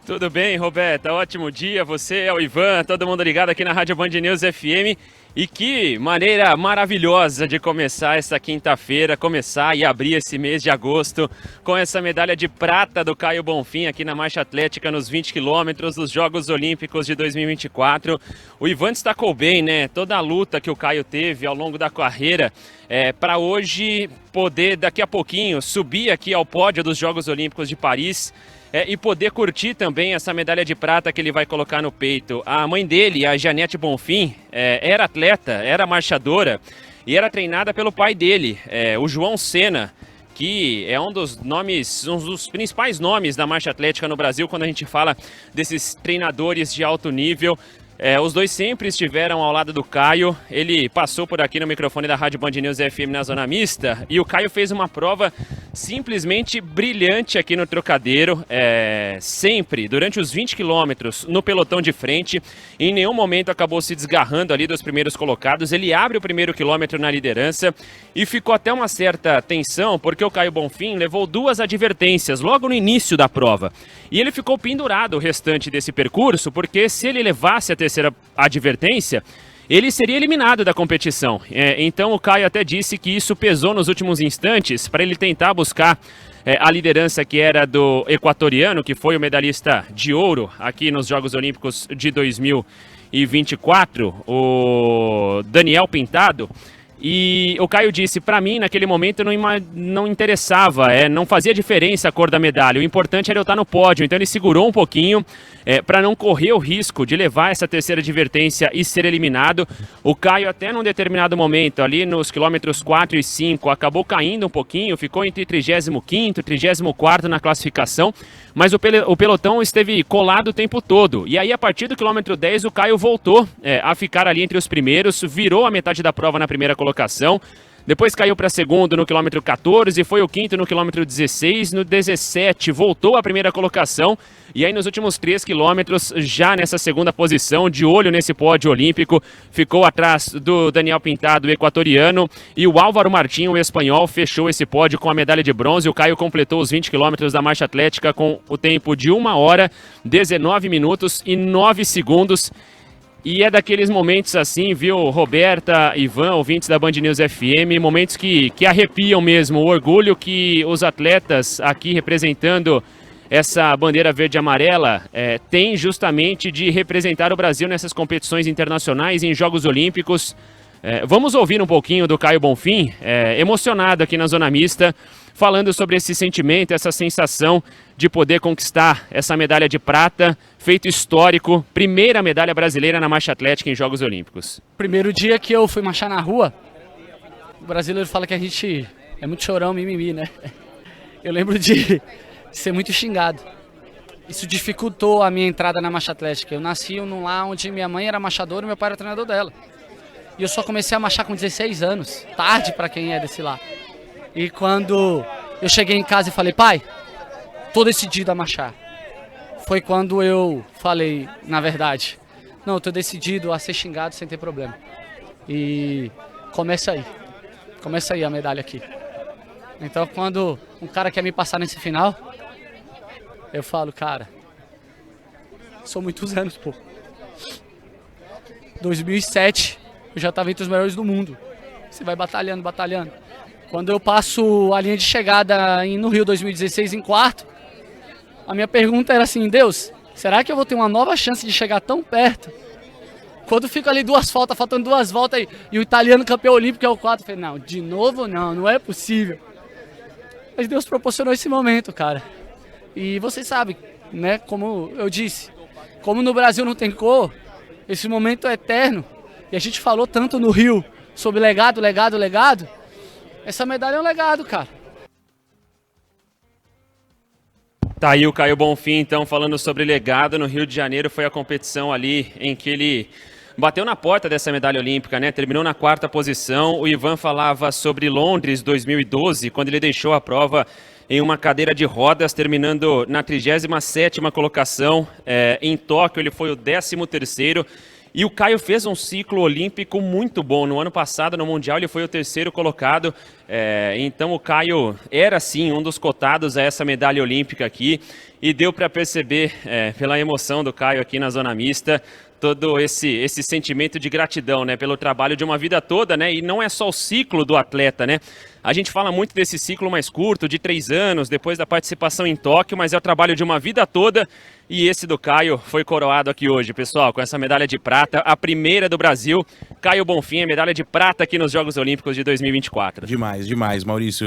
Tudo bem, Roberta? Ótimo dia. Você é o Ivan, todo mundo ligado aqui na Rádio Band News FM. E que maneira maravilhosa de começar essa quinta-feira, começar e abrir esse mês de agosto com essa medalha de prata do Caio Bonfim aqui na marcha atlética nos 20 quilômetros dos Jogos Olímpicos de 2024. O Ivan destacou bem, né? Toda a luta que o Caio teve ao longo da carreira para hoje poder daqui a pouquinho subir aqui ao pódio dos Jogos Olímpicos de Paris. E poder curtir também essa medalha de prata que ele vai colocar no peito. A mãe dele, a Janete Bonfim, era atleta, era marchadora e era treinada pelo pai dele, o João Sena, que é um dos principais nomes da marcha atlética no Brasil quando a gente fala desses treinadores de alto nível. Os dois sempre estiveram ao lado do Caio. Ele passou por aqui no microfone da Rádio Band News FM na Zona Mista e o Caio fez uma prova simplesmente brilhante aqui no Trocadeiro, sempre, durante os 20 quilômetros, no pelotão de frente. Em nenhum momento acabou se desgarrando ali dos primeiros colocados. Ele abre o primeiro quilômetro na liderança e ficou até uma certa tensão, porque o Caio Bonfim levou 2 advertências logo no início da prova. E ele ficou pendurado o restante desse percurso, porque se ele levasse a terceira advertência, ele seria eliminado da competição. Então o Caio até disse que isso pesou nos últimos instantes para ele tentar buscar a liderança que era do equatoriano, que foi o medalhista de ouro aqui nos Jogos Olímpicos de 2024, o Daniel Pintado. E o Caio disse, para mim, naquele momento não interessava, não fazia diferença a cor da medalha, o importante era eu estar no pódio. Então ele segurou um pouquinho para não correr o risco de levar essa terceira advertência e ser eliminado. O Caio até num determinado momento, ali nos quilômetros 4 e 5, acabou caindo um pouquinho, ficou entre 35º e 34º na classificação, mas o pelotão esteve colado o tempo todo. E aí, a partir do quilômetro 10, o Caio voltou a ficar ali entre os primeiros, virou a metade da prova na primeira colocação. Depois caiu para segundo no quilômetro 14, foi o quinto no quilômetro 16, no 17 voltou à primeira colocação. E aí nos últimos 3 quilômetros, já nessa segunda posição, de olho nesse pódio olímpico, ficou atrás do Daniel Pintado, o equatoriano, e o Álvaro Martín, o espanhol, fechou esse pódio com a medalha de bronze. O Caio completou os 20 quilômetros da marcha atlética com o tempo de 1 hora, 19 minutos e 9 segundos. E é daqueles momentos assim, viu, Roberta, Ivan, ouvintes da Band News FM, momentos que arrepiam mesmo. O orgulho que os atletas aqui representando essa bandeira verde e amarela têm justamente de representar o Brasil nessas competições internacionais e em Jogos Olímpicos. Vamos ouvir um pouquinho do Caio Bonfim, emocionado aqui na Zona Mista, falando sobre esse sentimento, essa sensação de poder conquistar essa medalha de prata, feito histórico, primeira medalha brasileira na marcha atlética em Jogos Olímpicos. Primeiro dia que eu fui marchar na rua, o brasileiro fala que a gente é muito chorão, mimimi, né? Eu lembro de ser muito xingado. Isso dificultou a minha entrada na marcha atlética. Eu nasci num lar onde minha mãe era marchadora e meu pai era treinador dela. E eu só comecei a marchar com 16 anos, tarde para quem é desse lar. E quando eu cheguei em casa e falei, pai, tô decidido a marchar. Foi quando eu falei, na verdade, não, eu tô decidido a ser xingado sem ter problema. E começa aí a medalha aqui. Então quando um cara quer me passar nesse final, eu falo, cara, são muitos anos, pô. 2007, eu já estava entre os melhores do mundo. Você vai batalhando. Quando eu passo a linha de chegada no Rio 2016 em quarto, a minha pergunta era assim, Deus, será que eu vou ter uma nova chance de chegar tão perto? Quando fico ali faltando 2 voltas e o italiano campeão olímpico é o 4, eu falei, não, de novo não é possível. Mas Deus proporcionou esse momento, cara. E vocês sabem, né, como eu disse, como no Brasil não tem cor, esse momento é eterno. E a gente falou tanto no Rio sobre legado. Essa medalha é um legado, cara. Tá aí o Caio Bonfim, então, falando sobre legado. No Rio de Janeiro foi a competição ali em que ele bateu na porta dessa medalha olímpica, né? Terminou na 4ª posição. O Ivan falava sobre Londres 2012, quando ele deixou a prova em uma cadeira de rodas, terminando na 37ª colocação. Em Tóquio ele foi o 13º. E o Caio fez um ciclo olímpico muito bom. No ano passado, no Mundial, ele foi o 3º colocado. Então o Caio era sim um dos cotados a essa medalha olímpica aqui. E deu para perceber, pela emoção do Caio aqui na zona mista, todo esse sentimento de gratidão, né, pelo trabalho de uma vida toda, né, e não é só o ciclo do atleta, né, a gente fala muito desse ciclo mais curto, de 3 anos, depois da participação em Tóquio, mas é o trabalho de uma vida toda, e esse do Caio foi coroado aqui hoje, pessoal, com essa medalha de prata, a primeira do Brasil. Caio Bonfim, medalha de prata aqui nos Jogos Olímpicos de 2024. Demais, Maurício.